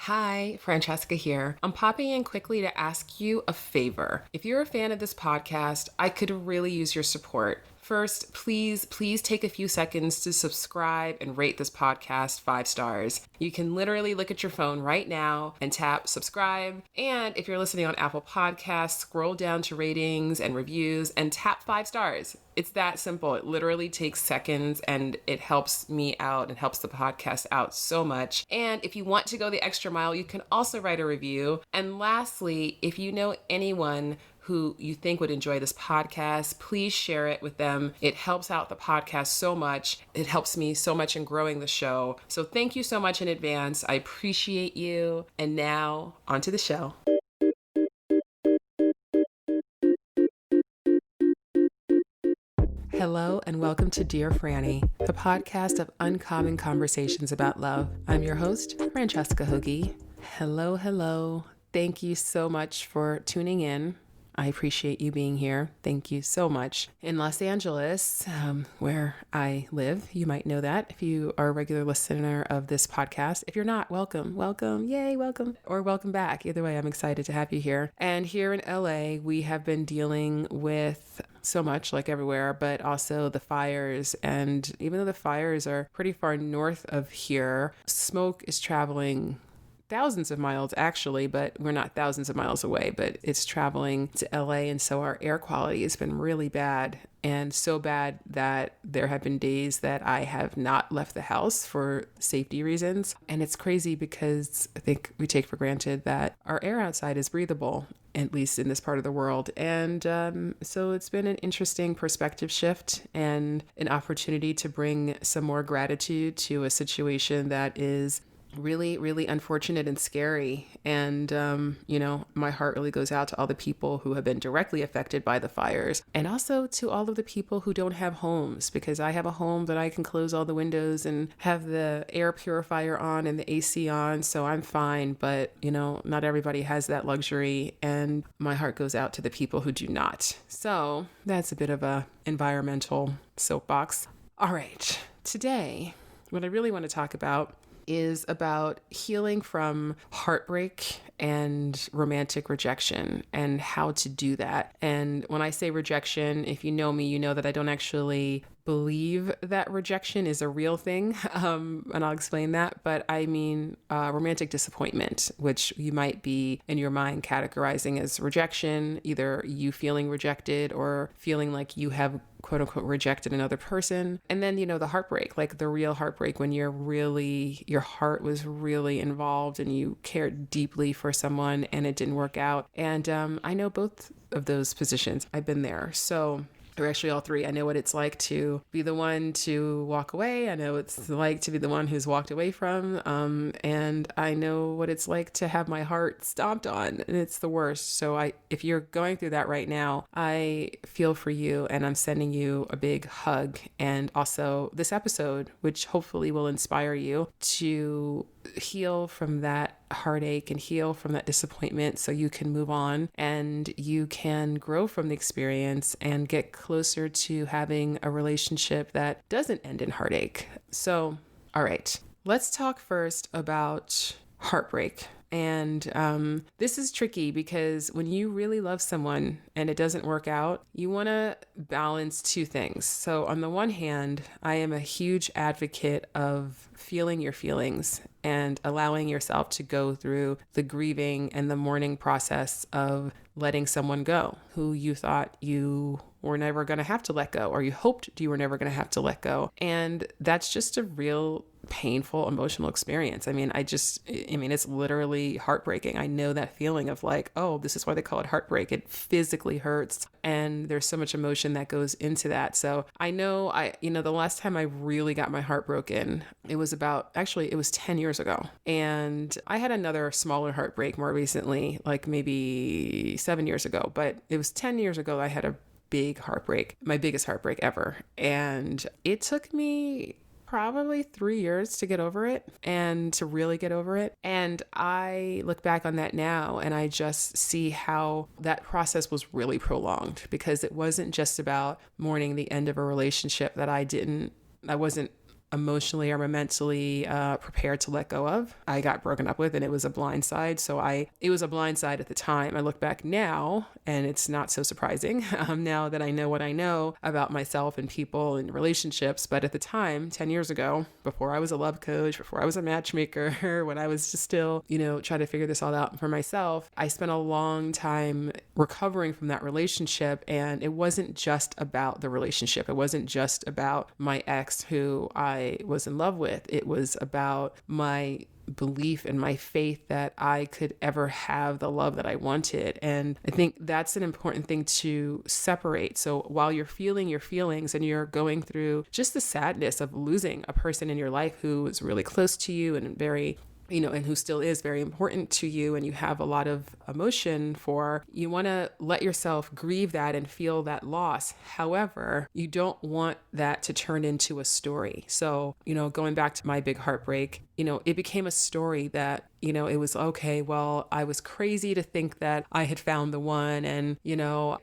Hi, Francesca here. I'm popping in quickly to ask you a favor. If you're a fan of this podcast, I could really use your support. First, please take a few seconds to subscribe and rate this podcast 5 stars. You can literally look at your phone right now and tap subscribe. And if you're listening on Apple Podcasts, scroll down to ratings and reviews and tap 5 stars. It's that simple. It literally takes seconds and it helps me out and helps the podcast out so much. And if you want to go the extra mile, you can also write a review. And lastly, if you know anyone who you think would enjoy this podcast, please share it with them. It helps out the podcast so much. It helps me so much in growing the show. So thank you so much in advance. I appreciate you. And now, onto the show. Hello and welcome to Dear Franny, the podcast of uncommon conversations about love. I'm your host, Francesca HERE. Hello. Thank you so much for tuning in. I appreciate you being here. Thank you so much. In Los Angeles, where I live, you might know that if you are a regular listener of this podcast. If you're not, welcome. Yay, welcome. Or welcome back. Either way, I'm excited to have you here. And here in LA, we have been dealing with so much, like everywhere, but also the fires. And even though the fires are pretty far north of here, smoke is traveling thousands of miles actually, but we're not thousands of miles away, but it's traveling to LA. And so our air quality has been really bad, and so bad that there have been days that I have not left the house for safety reasons. And it's crazy because I think we take for granted that our air outside is breathable, at least in this part of the world. And so it's been an interesting perspective shift and an opportunity to bring some more gratitude to a situation that is really, really unfortunate and scary. And, my heart really goes out to all the people who have been directly affected by the fires, and also to all of the people who don't have homes, because I have a home that I can close all the windows and have the air purifier on and the AC on. So I'm fine. But, not everybody has that luxury. And my heart goes out to the people who do not. So that's a bit of a environmental soapbox. All right. Today, what I really want to talk about is about healing from heartbreak and romantic rejection and how to do that. And when I say rejection, if you know me, you know that I don't actually believe that rejection is a real thing. And I'll explain that. But I mean romantic disappointment, which you might be in your mind categorizing as rejection, either you feeling rejected or feeling like you have quote unquote rejected another person. And then, the heartbreak, like the real heartbreak when your heart was really involved and you cared deeply for someone and it didn't work out. And I know both of those positions. I've been there. Or actually all three. I know what it's like to be the one to walk away. I know what it's like to be the one who's walked away from. And I know what it's like to have my heart stomped on, and it's the worst. So if you're going through that right now, I feel for you, and I'm sending you a big hug. And also this episode, which hopefully will inspire you to heal from that heartache and heal from that disappointment so you can move on and you can grow from the experience and get closer to having a relationship that doesn't end in heartache. So, all right, let's talk first about heartbreak. And this is tricky because when you really love someone and it doesn't work out, you want to balance two things. So on the one hand, I am a huge advocate of feeling your feelings and allowing yourself to go through the grieving and the mourning process of letting someone go who you thought you were never going to have to let go, or you hoped you were never going to have to let go. And that's just a real painful emotional experience. I mean, it's literally heartbreaking. I know that feeling of like, oh, this is why they call it heartbreak. It physically hurts. And there's so much emotion that goes into that. So I know the last time I really got my heart broken, it was 10 years ago. And I had another smaller heartbreak more recently, like maybe 7 years ago, but it was 10 years ago I had a big heartbreak, my biggest heartbreak ever. And it took me probably 3 years to get over it and to really get over it. And I look back on that now and I just see how that process was really prolonged, because it wasn't just about mourning the end of a relationship that I wasn't emotionally or mentally prepared to let go of. I got broken up with, and it was a blindside. So it was a blindside at the time. I look back now, and it's not so surprising now that I know what I know about myself and people and relationships. But at the time, 10 years ago, before I was a love coach, before I was a matchmaker, when I was just still, trying to figure this all out for myself, I spent a long time recovering from that relationship. And it wasn't just about the relationship. It wasn't just about my ex who I was in love with. It was about my belief and my faith that I could ever have the love that I wanted. And I think that's an important thing to separate. So while you're feeling your feelings and you're going through just the sadness of losing a person in your life who was really close to you and very and who still is very important to you, and you have a lot of emotion for, you want to let yourself grieve that and feel that loss. However, you don't want that to turn into a story. So, going back to my big heartbreak, it became a story that, it was, okay, well, I was crazy to think that I had found the one. And,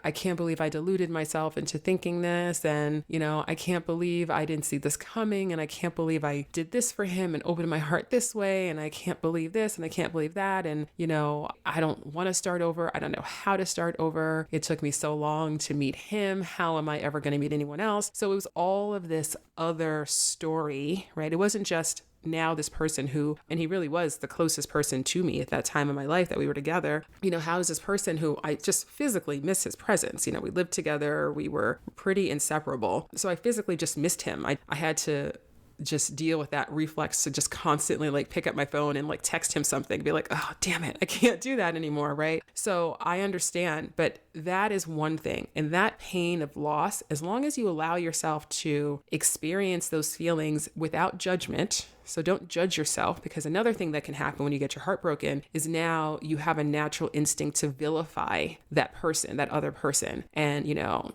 I can't believe I deluded myself into thinking this. And, I can't believe I didn't see this coming. And I can't believe I did this for him and opened my heart this way. And I can't believe this and I can't believe that. And, I don't want to start over. I don't know how to start over. It took me so long to meet him. How am I ever going to meet anyone else? So it was all of this other story, right? It wasn't just now this person who, and he really was the closest person to me at that time in my life that we were together, how is this person who I just physically miss his presence? We lived together, we were pretty inseparable. So I physically just missed him. I had to just deal with that reflex to just constantly pick up my phone and text him something, be like, oh, damn it, I can't do that anymore, right? So I understand, but that is one thing. And that pain of loss, as long as you allow yourself to experience those feelings without judgment. So don't judge yourself, because another thing that can happen when you get your heart broken is now you have a natural instinct to vilify that person, that other person. And,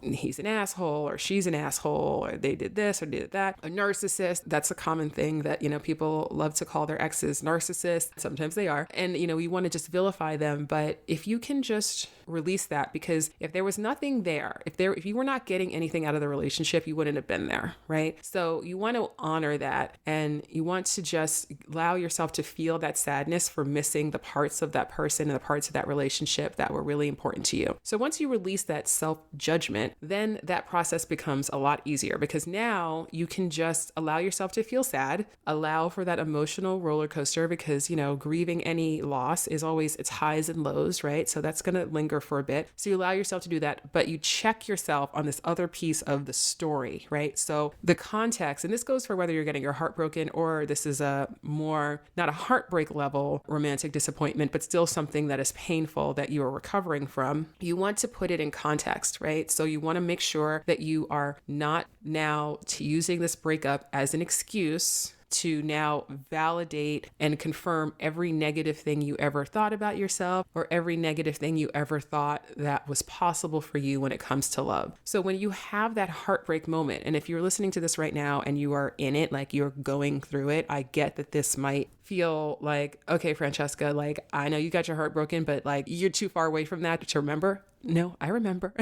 he's an asshole or she's an asshole or they did this or did that. A narcissist, that's a common thing that, people love to call their exes narcissists. Sometimes they are. And, you want to just vilify them. But if you can just release that, because if there was nothing there, if you were not getting anything out of the relationship, you wouldn't have been there, right? So you want to honor that, and you want to just allow yourself to feel that sadness for missing the parts of that person and the parts of that relationship that were really important to you. So once you release that self-judgment, then that process becomes a lot easier, because now you can just allow yourself to feel sad, allow for that emotional roller coaster, because, grieving any loss is always its highs and lows, right? So that's going to linger for a bit. So you allow yourself to do that, but you check yourself on this other piece of the story, right? So the context, and this goes for whether you're getting your heart broken or this is a more, not a heartbreak level romantic disappointment, but still something that is painful that you are recovering from. You want to put it in context, right? So you want to make sure that you are not now using this breakup as an excuse to now validate and confirm every negative thing you ever thought about yourself or every negative thing you ever thought that was possible for you when it comes to love. So when you have that heartbreak moment, and if you're listening to this right now and you are in it, you're going through it, I get that this might feel like, okay, Francesca, I know you got your heart broken, but you're too far away from that to remember. No, I remember.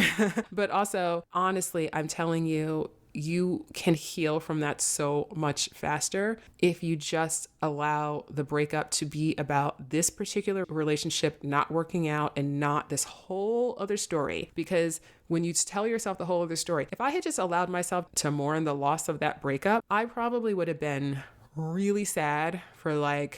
But also, honestly, I'm telling you, you can heal from that so much faster if you just allow the breakup to be about this particular relationship not working out and not this whole other story. Because when you tell yourself the whole other story, if I had just allowed myself to mourn the loss of that breakup, I probably would have been really sad for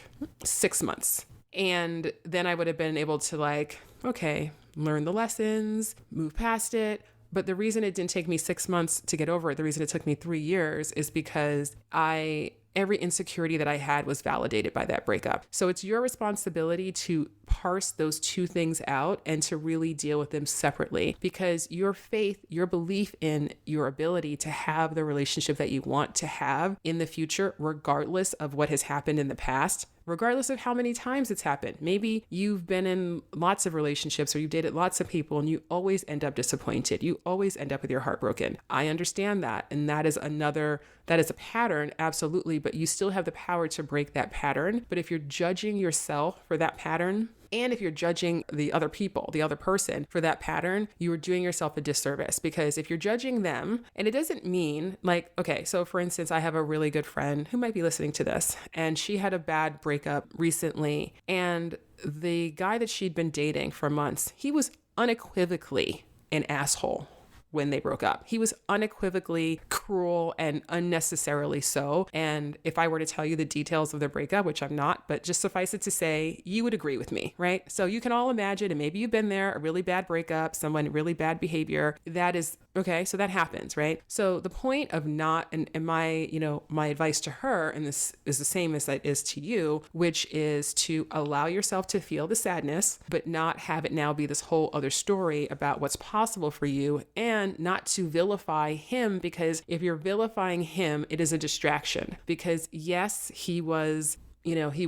6 months. And then I would have been able to okay, learn the lessons, move past it. But the reason it didn't take me 6 months to get over it, the reason it took me 3 years is because every insecurity that I had was validated by that breakup. So it's your responsibility to parse those two things out and to really deal with them separately, because your faith, your belief in your ability to have the relationship that you want to have in the future, regardless of what has happened in the past, regardless of how many times it's happened. Maybe you've been in lots of relationships or you've dated lots of people and you always end up disappointed. You always end up with your heart broken. I understand that. And that is a pattern, absolutely, but you still have the power to break that pattern. But if you're judging yourself for that pattern, And if you're judging the other people, the other person for that pattern, you are doing yourself a disservice, because if you're judging them, and it doesn't mean like, okay, so for instance, I have a really good friend who might be listening to this, and she had a bad breakup recently, and the guy that she'd been dating for months, he was unequivocally an asshole. When they broke up, he was unequivocally cruel and unnecessarily so. And if I were to tell you the details of their breakup, which I'm not, but just suffice it to say, you would agree with me, right? So you can all imagine, and maybe you've been there, a really bad breakup, someone really bad behavior. That is okay. So that happens, right? So the point of not, and my, my advice to her, and this is the same as that is to you, which is to allow yourself to feel the sadness, but not have it now be this whole other story about what's possible for you, and not to vilify him, because if you're vilifying him, it is a distraction. Because yes, he was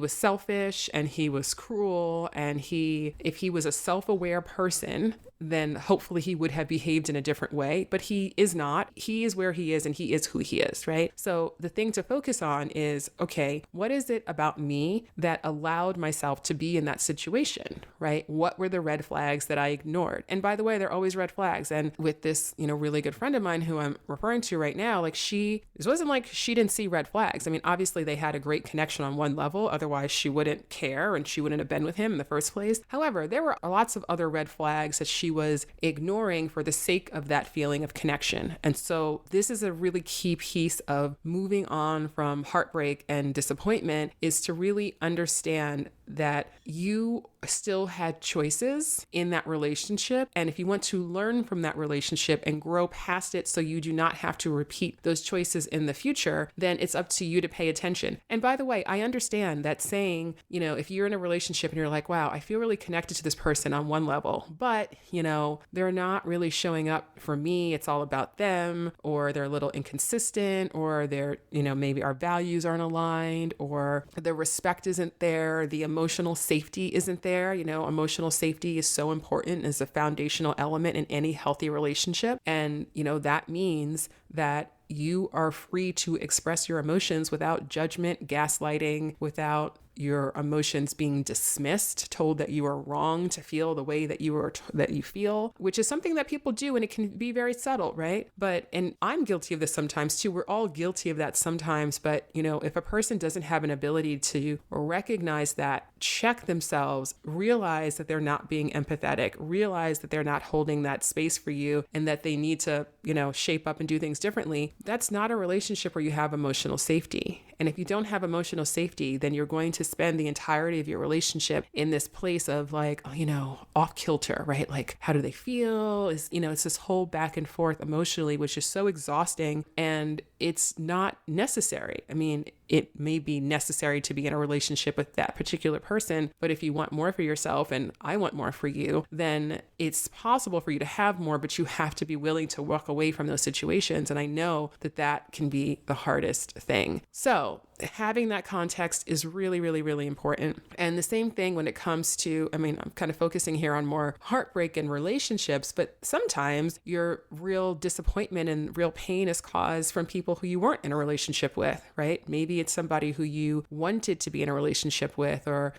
selfish and he was cruel, and if he was a self-aware person, then hopefully he would have behaved in a different way, but he is not. He is where he is, and he is who he is, right? So the thing to focus on is, okay, what is it about me that allowed myself to be in that situation, right? What were the red flags that I ignored? And by the way, they're always red flags. And with this, really good friend of mine who I'm referring to right now, it wasn't like she didn't see red flags. I mean, obviously they had a great connection on one level, otherwise she wouldn't care and she wouldn't have been with him in the first place. However, there were lots of other red flags that she was ignoring for the sake of that feeling of connection. And so this is a really key piece of moving on from heartbreak and disappointment, is to really understand that you still had choices in that relationship. And if you want to learn from that relationship and grow past it so you do not have to repeat those choices in the future, then it's up to you to pay attention. And by the way, I understand that saying, if you're in a relationship and you're like, wow, I feel really connected to this person on one level, but, they're not really showing up for me. It's all about them, or they're a little inconsistent, or they're, maybe our values aren't aligned, or the respect isn't there. The emotional safety isn't there. Emotional safety is so important as a foundational element in any healthy relationship. And, that means that you are free to express your emotions without judgment, gaslighting, without your emotions being dismissed, told that you are wrong to feel the way that you feel, which is something that people do, and it can be very subtle, right? And I'm guilty of this sometimes too. We're all guilty of that sometimes. But, if a person doesn't have an ability to recognize that, check themselves, realize that they're not being empathetic, realize that they're not holding that space for you, and that they need to, shape up and do things differently, that's not a relationship where you have emotional safety. And if you don't have emotional safety, then you're going to spend the entirety of your relationship in this place of like, off kilter, right? Like, how do they feel? It's this whole back and forth emotionally, which is so exhausting, and it's not necessary. I mean, it may be necessary to be in a relationship with that particular person, but if you want more for yourself, and I want more for you, then it's possible for you to have more, but you have to be willing to walk away from those situations. And I know that can be the hardest thing. So having that context is really, really, really important. And the same thing when it comes to, I'm kind of focusing here on more heartbreak and relationships, but sometimes your real disappointment and real pain is caused from people who you weren't in a relationship with, right? Maybe it's somebody who you wanted to be in a relationship with, or,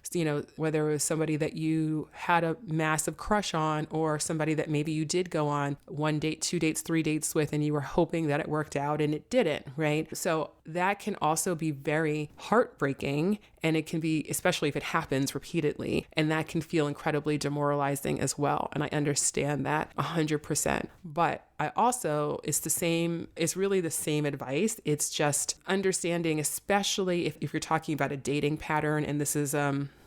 whether it was somebody that you had a massive crush on, or somebody that maybe you did go on 1 date, 2 dates, 3 dates with, and you were hoping that it worked out and it didn't, right? So that can also be very heartbreaking, and it can be, especially if it happens repeatedly, and that can feel incredibly demoralizing as well. And I understand that 100%. But I also, it's really the same advice. It's just understanding, especially if you're talking about a dating pattern, and this is,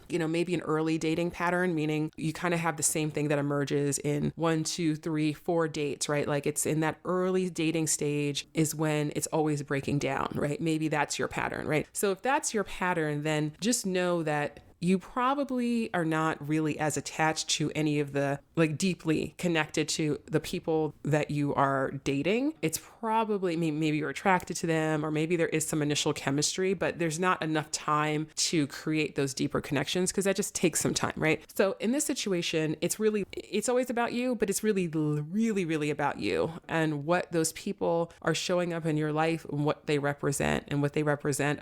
maybe an early dating pattern, meaning you kind of have the same thing that emerges in 1, 2, 3, 4 dates, right? Like it's in that early dating stage is when it's always breaking down, right? Maybe that's your pattern, right? So if that's your pattern, then just know that you probably are not really as attached to any of the, deeply connected to the people that you are dating. It's probably, maybe you're attracted to them, or maybe there is some initial chemistry, but there's not enough time to create those deeper connections, because that just takes some time, right? So in this situation, it's always about you, but it's really, really, really about you and what those people are showing up in your life and what they represent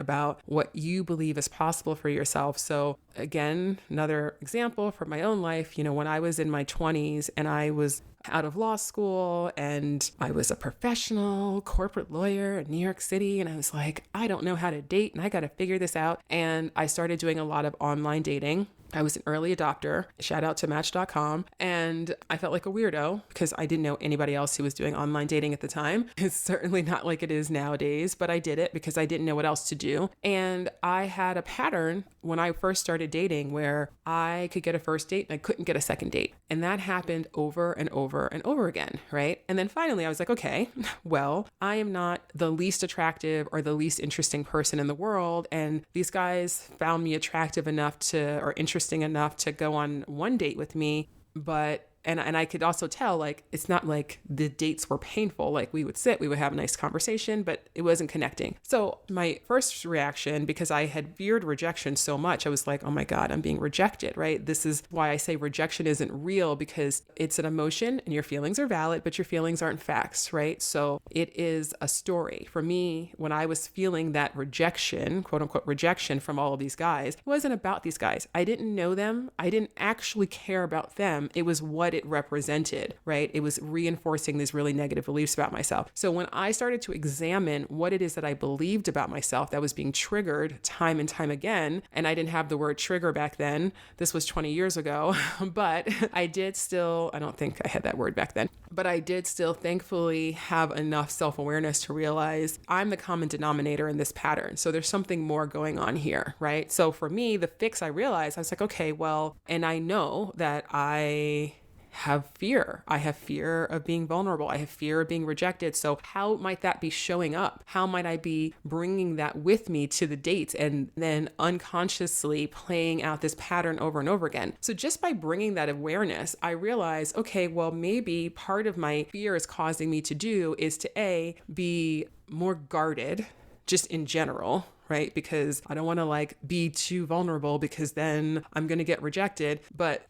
about what you believe is possible for yourself. So again, another example from my own life, when I was in my 20s and I was out of law school and I was a professional corporate lawyer in New York City, and I was like, I don't know how to date and I got to figure this out. And I started doing a lot of online dating. I was an early adopter, shout out to Match.com, and I felt like a weirdo because I didn't know anybody else who was doing online dating at the time. It's certainly not like it is nowadays, but I did it because I didn't know what else to do. And I had a pattern when I first started dating where I could get a first date and I couldn't get a second date. And that happened over and over and over again, right? And then finally I was like, okay, well, I am not the least attractive or the least interesting person in the world. And these guys found me attractive enough or interesting enough to go on one date with me, but and I could also tell, like, it's not like the dates were painful. Like, we would have a nice conversation, but it wasn't connecting. So my first reaction, because I had feared rejection so much, I was like, oh my God, I'm being rejected, right? This is why I say rejection isn't real, because it's an emotion and your feelings are valid, but your feelings aren't facts, right? So it is a story. For me, when I was feeling that rejection, quote unquote rejection from all of these guys, it wasn't about these guys. I didn't know them. I didn't actually care about them. It was what it represented, right? It was reinforcing these really negative beliefs about myself. So when I started to examine what it is that I believed about myself that was being triggered time and time again, and I didn't have the word trigger back then, this was 20 years ago, but I don't think I had that word back then, but I did still thankfully have enough self-awareness to realize I'm the common denominator in this pattern. So there's something more going on here, right? So for me, the fix, I realized, I was like, okay, well, and I know that I have fear. I have fear of being vulnerable. I have fear of being rejected. So how might that be showing up? How might I be bringing that with me to the dates and then unconsciously playing out this pattern over and over again? So just by bringing that awareness, I realized, okay, well, maybe part of my fear is causing me to do is to be more guarded just in general, right? Because I don't want to be too vulnerable because then I'm going to get rejected. But,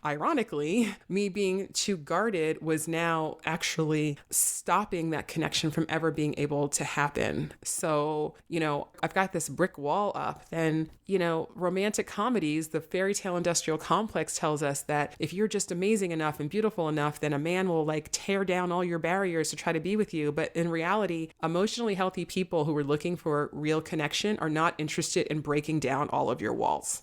ironically, me being too guarded was now actually stopping that connection from ever being able to happen. So, I've got this brick wall up. And, romantic comedies, the fairy tale industrial complex tells us that if you're just amazing enough and beautiful enough, then a man will tear down all your barriers to try to be with you. But in reality, emotionally healthy people who are looking for real connection are not interested in breaking down all of your walls.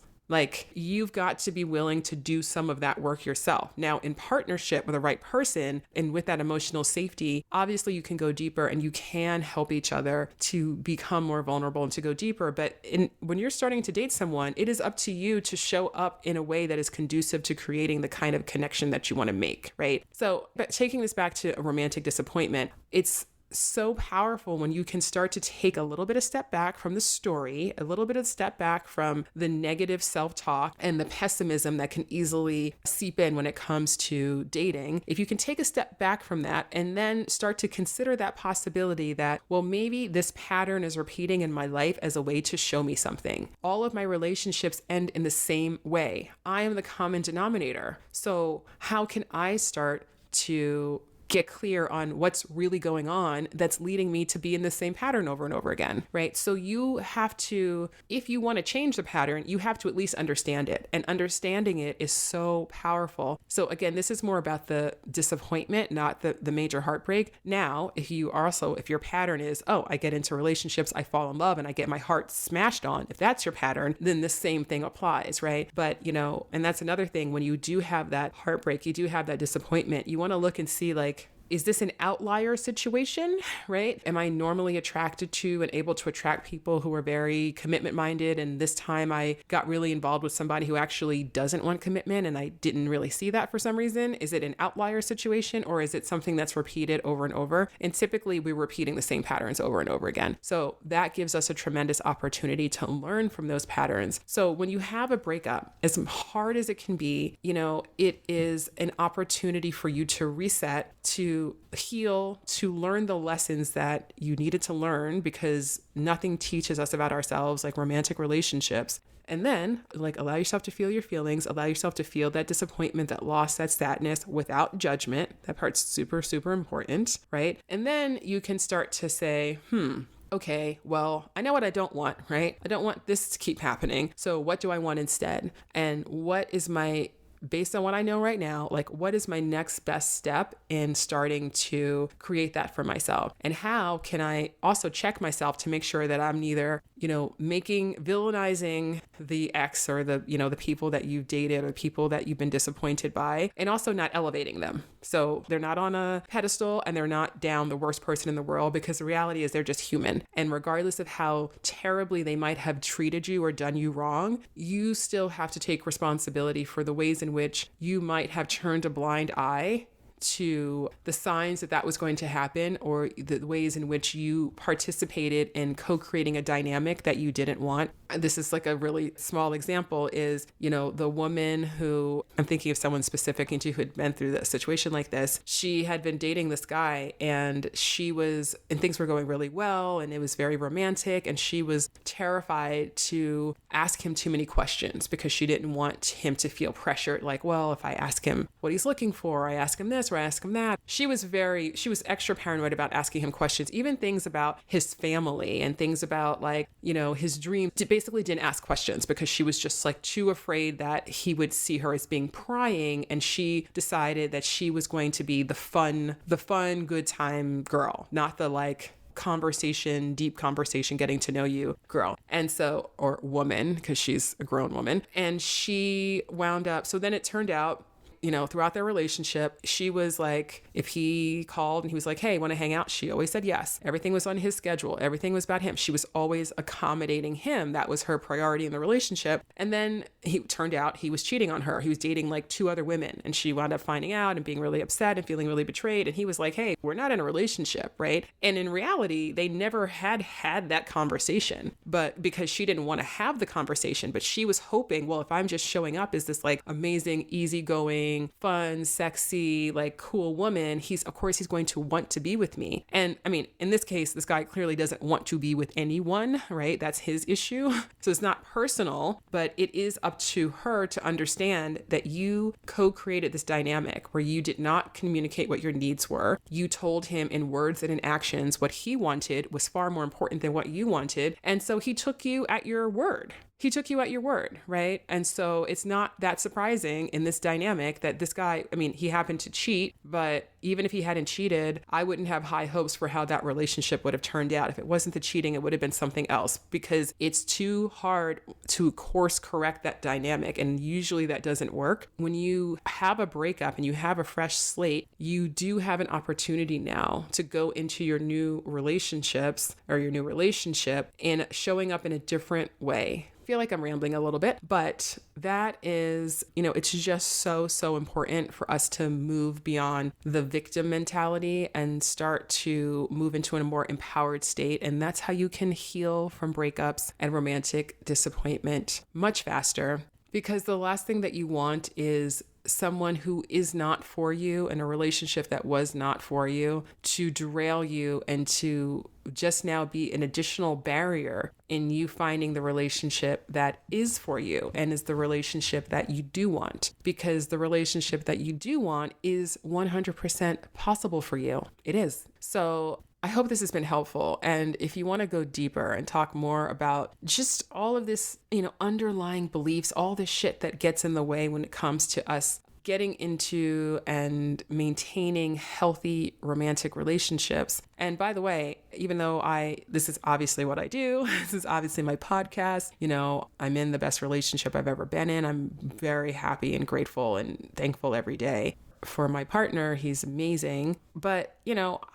You've got to be willing to do some of that work yourself. Now, in partnership with the right person and with that emotional safety, obviously you can go deeper and you can help each other to become more vulnerable and to go deeper. But when you're starting to date someone, it is up to you to show up in a way that is conducive to creating the kind of connection that you want to make, right? So, but taking this back to a romantic disappointment, it's so powerful when you can start to take a little bit of step back from the story, a little bit of step back from the negative self-talk and the pessimism that can easily seep in when it comes to dating. If you can take a step back from that and then start to consider that possibility that, well, maybe this pattern is repeating in my life as a way to show me something. All of my relationships end in the same way. I am the common denominator. So how can I start to get clear on what's really going on that's leading me to be in the same pattern over and over again, right? So you have to, if you want to change the pattern, you have to at least understand it. And understanding it is so powerful. So again, this is more about the disappointment, not the major heartbreak. Now, if your pattern is, I get into relationships, I fall in love and I get my heart smashed on, if that's your pattern, then the same thing applies, right? But, and that's another thing, when you do have that heartbreak, you do have that disappointment, you want to look and see is this an outlier situation, right? Am I normally attracted to and able to attract people who are very commitment minded? And this time I got really involved with somebody who actually doesn't want commitment and I didn't really see that for some reason. Is it an outlier situation or is it something that's repeated over and over? And typically we're repeating the same patterns over and over again. So that gives us a tremendous opportunity to learn from those patterns. So when you have a breakup, as hard as it can be, it is an opportunity for you to reset, to heal, to learn the lessons that you needed to learn, because nothing teaches us about ourselves like romantic relationships. And then allow yourself to feel your feelings, allow yourself to feel that disappointment, that loss, that sadness without judgment. That part's super, super important, right? And then you can start to say, okay, well, I know what I don't want, right? I don't want this to keep happening. So what do I want instead? And what is based on what I know right now, like what is my next best step in starting to create that for myself? And how can I also check myself to make sure that I'm neither, villainizing the ex or the people that you've dated or people that you've been disappointed by, and also not elevating them. So they're not on a pedestal and they're not down the worst person in the world, because the reality is they're just human. And regardless of how terribly they might have treated you or done you wrong, you still have to take responsibility for the ways in which you might have turned a blind eye to the signs that was going to happen, or the ways in which you participated in co-creating a dynamic that you didn't want. This is like a really small example is, the woman who, I'm thinking of someone specific who had been through a situation like this. She had been dating this guy and things were going really well and it was very romantic, and she was terrified to ask him too many questions because she didn't want him to feel pressured. Like, well, if I ask him what he's looking for, I ask him this or I ask him that. She was extra paranoid about asking him questions, even things about his family and things about his dream. Basically didn't ask questions because she was just too afraid that he would see her as being prying, and she decided that she was going to be the fun, good time girl, not the deep conversation, getting to know you girl. And so, or woman, because she's a grown woman. And she wound up, so then it turned out, throughout their relationship, she was if he called and he was like, hey, want to hang out? She always said yes. Everything was on his schedule. Everything was about him. She was always accommodating him. That was her priority in the relationship. And then turned out he was cheating on her. He was dating 2 other women, and she wound up finding out and being really upset and feeling really betrayed. And he was like, hey, we're not in a relationship, right? And in reality, they never had that conversation, but because she didn't want to have the conversation, but she was hoping, well, if I'm just showing up as this amazing, easygoing, fun, sexy, cool woman, he's going to want to be with me. And I mean, in this case, this guy clearly doesn't want to be with anyone, right? That's his issue. So it's not personal, but it is up to her to understand that you co-created this dynamic where you did not communicate what your needs were. You told him in words and in actions what he wanted was far more important than what you wanted. And so he took you at your word. Right? And so it's not that surprising in this dynamic that this guy, he happened to cheat, but even if he hadn't cheated, I wouldn't have high hopes for how that relationship would have turned out. If it wasn't the cheating, it would have been something else, because it's too hard to course correct that dynamic. And usually that doesn't work. When you have a breakup and you have a fresh slate, you do have an opportunity now to go into your new relationships or your new relationship and showing up in a different way. I feel like I'm rambling a little bit, but that is, it's just so important for us to move beyond the victim mentality and start to move into a more empowered state. And that's how you can heal from breakups and romantic disappointment much faster, because the last thing that you want is someone who is not for you in a relationship that was not for you to derail you and to just now be an additional barrier in you finding the relationship that is for you and is the relationship that you do want, because the relationship that you do want is 100% possible for you. It is. So I hope this has been helpful. And if you want to go deeper and talk more about just all of this, underlying beliefs, all this shit that gets in the way when it comes to us getting into and maintaining healthy romantic relationships. And by the way, even though this is obviously what I do, this is obviously my podcast, I'm in the best relationship I've ever been in. I'm very happy and grateful and thankful every day for my partner. He's amazing. But,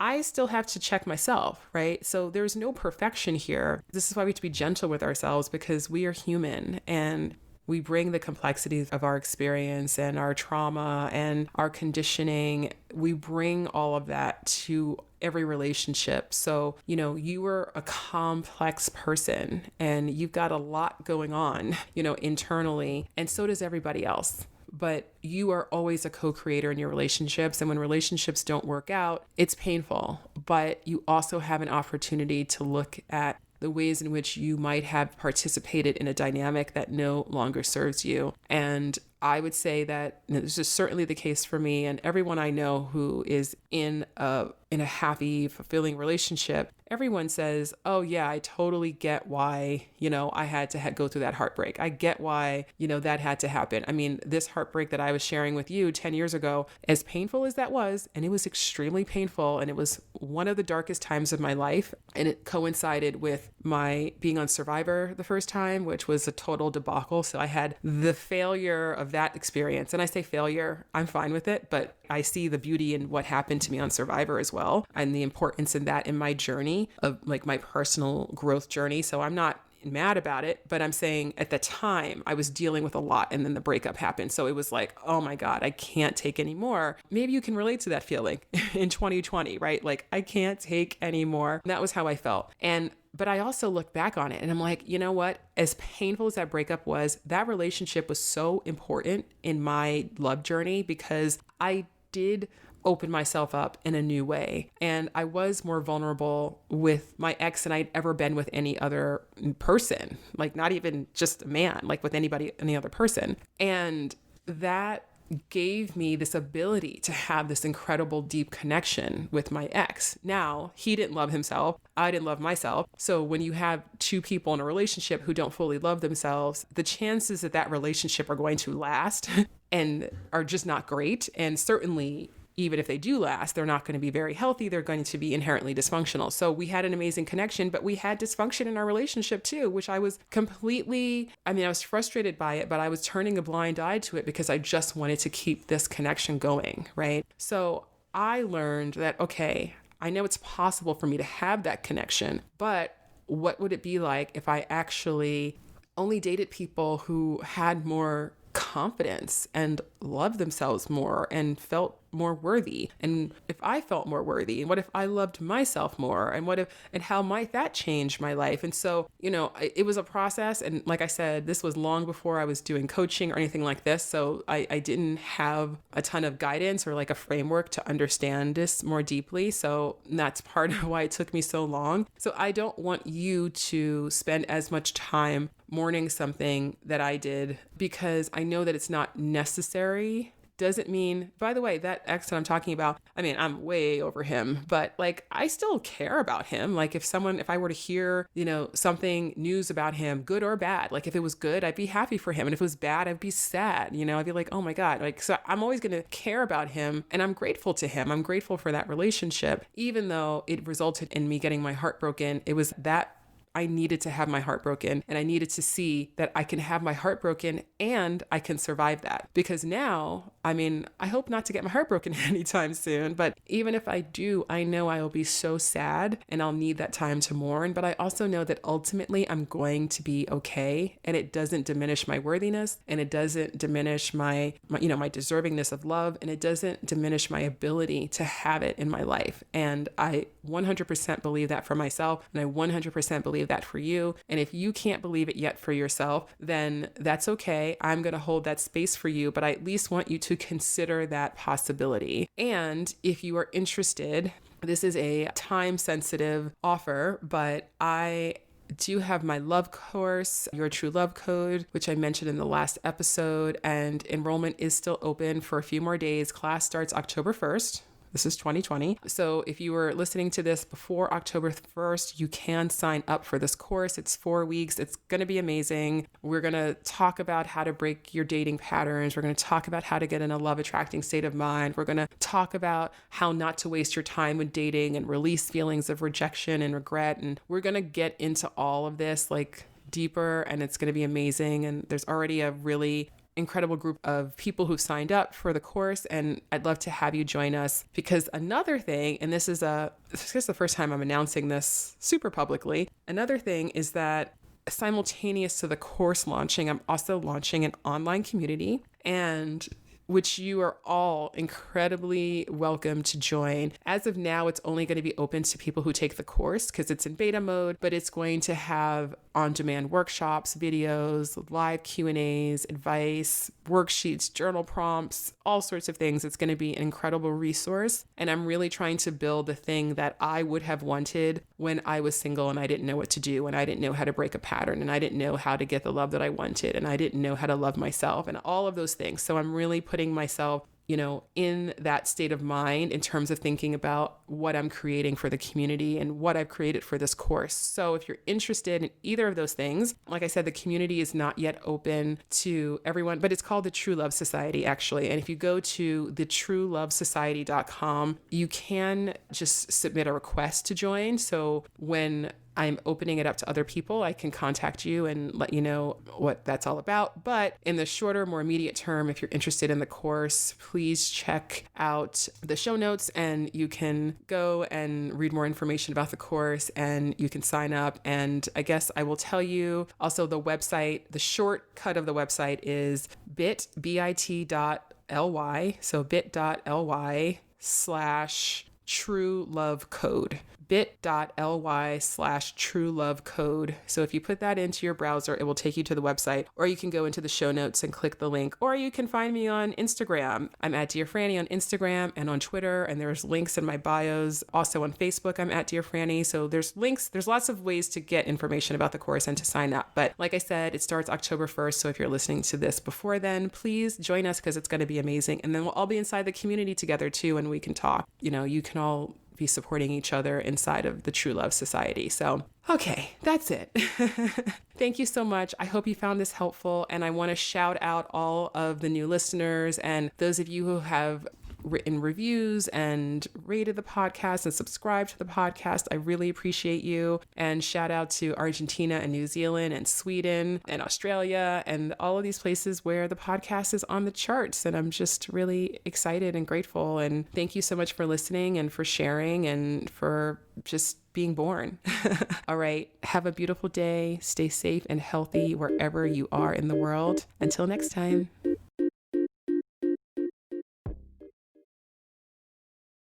I still have to check myself, right? So there's no perfection here. This is why we have to be gentle with ourselves, because we are human and we bring the complexities of our experience and our trauma and our conditioning. We bring all of that to every relationship. So, you are a complex person and you've got a lot going on, internally, and so does everybody else. But you are always a co-creator in your relationships. And when relationships don't work out, it's painful, but you also have an opportunity to look at the ways in which you might have participated in a dynamic that no longer serves you. And I would say that this is certainly the case for me and everyone I know who is in a happy, fulfilling relationship. Everyone says, oh yeah, I totally get why, I had to go through that heartbreak. I get why, that had to happen. I mean, this heartbreak that I was sharing with you 10 years ago, as painful as that was, and it was extremely painful, and it was one of the darkest times of my life. And it coincided with my being on Survivor the first time, which was a total debacle. So I had the failure of that experience. And I say failure, I'm fine with it, but I see the beauty in what happened to me on Survivor as well, and the importance in that in my journey of like my personal growth journey. So I'm not mad about it, but I'm saying at the time I was dealing with a lot, and then the breakup happened. So it was like, oh my God, I can't take any more. Maybe you can relate to that feeling in 2020, right? Like, I can't take any more. And that was how I felt. But I also look back on it and I'm like, you know what? As painful as that breakup was, that relationship was so important in my love journey because I did open myself up in a new way. And I was more vulnerable with my ex than I'd ever been with any other person, like not even just a man, like with any other person. And that gave me this ability to have this incredible deep connection with my ex. Now, he didn't love himself. I didn't love myself. So when you have two people in a relationship who don't fully love themselves, the chances that relationship are going to last and are just not great. And certainly, even if they do last, they're not going to be very healthy. They're going to be inherently dysfunctional. So we had an amazing connection, but we had dysfunction in our relationship too, which I was I was frustrated by it, but I was turning a blind eye to it because I just wanted to keep this connection going, right? So I learned that, okay, I know it's possible for me to have that connection, but what would it be like if I actually only dated people who had more confidence and loved themselves more and felt more worthy? And if I felt more worthy, and what if I loved myself more, and how might that change my life? And so, it was a process. And like I said, this was long before I was doing coaching or anything like this. So I didn't have a ton of guidance or like a framework to understand this more deeply. So that's part of why it took me so long. So I don't want you to spend as much time mourning something that I did because I know that it's not necessary. Doesn't mean, by the way, that ex that I'm talking about, I'm way over him, but like, I still care about him. Like if I were to hear, something news about him, good or bad, like if it was good, I'd be happy for him. And if it was bad, I'd be sad, I'd be like, oh my God. Like, so I'm always going to care about him and I'm grateful to him. I'm grateful for that relationship, even though it resulted in me getting my heart broken. It was that I needed to have my heart broken, and I needed to see that I can have my heart broken and I can survive that. Because now, I hope not to get my heart broken anytime soon, but even if I do, I know I will be so sad and I'll need that time to mourn. But I also know that ultimately I'm going to be okay, and it doesn't diminish my worthiness, and it doesn't diminish my deservingness of love, and it doesn't diminish my ability to have it in my life. And I 100% believe that for myself, and I 100% believe that for you. And if you can't believe it yet for yourself, then that's okay. I'm going to hold that space for you, but I at least want you to consider that possibility. And if you are interested, this is a time-sensitive offer, but I do have my love course, Your True Love Code, which I mentioned in the last episode, and enrollment is still open for a few more days. Class starts October 1st. This is 2020. So if you were listening to this before October 1st, you can sign up for this course. It's 4 weeks. It's going to be amazing. We're going to talk about how to break your dating patterns. We're going to talk about how to get in a love attracting state of mind. We're going to talk about how not to waste your time with dating and release feelings of rejection and regret. And we're going to get into all of this like deeper, and it's going to be amazing. And there's already a really incredible group of people who've signed up for the course, and I'd love to have you join us. Because another thing, and this is the first time I'm announcing this super publicly, another thing is that simultaneous to the course launching, I'm also launching an online community, and which you are all incredibly welcome to join. As of now, it's only going to be open to people who take the course because it's in beta mode, but it's going to have on-demand workshops, videos, live Q&As, advice, worksheets, journal prompts, all sorts of things. It's going to be an incredible resource. And I'm really trying to build the thing that I would have wanted when I was single and I didn't know what to do, and I didn't know how to break a pattern, and I didn't know how to get the love that I wanted, and I didn't know how to love myself, and all of those things. So I'm really putting myself in that state of mind in terms of thinking about what I'm creating for the community and what I've created for this course. So if you're interested in either of those things, like I said, the community is not yet open to everyone, but it's called the True Love Society, actually. And if you go to thetruelovesociety.com, you can just submit a request to join. So when I'm opening it up to other people, I can contact you and let you know what that's all about. But in the shorter, more immediate term, if you're interested in the course, please check out the show notes and you can go and read more information about the course and you can sign up. And I guess I will tell you also the website, the shortcut of the website is bit.ly. So bit.ly/true love code. bit.ly/true love code. So if you put that into your browser, it will take you to the website, or you can go into the show notes and click the link, or you can find me on Instagram. I'm at dearfranny on Instagram and on Twitter, and there's links in my bios. Also on Facebook, I'm at dearfranny. So there's links. There's lots of ways to get information about the course and to sign up. But like I said, it starts October 1st. So if you're listening to this before then, please join us because it's going to be amazing. And then we'll all be inside the community together too, and we can talk. You can all be supporting each other inside of the True Love Society. So, okay, that's it. Thank you so much. I hope you found this helpful. And I want to shout out all of the new listeners and those of you who have written reviews and rated the podcast and subscribed to the podcast. I really appreciate you. And shout out to Argentina and New Zealand and Sweden and Australia and all of these places where the podcast is on the charts. And I'm just really excited and grateful. And thank you so much for listening and for sharing and for just being born. All right. Have a beautiful day. Stay safe and healthy wherever you are in the world. Until next time.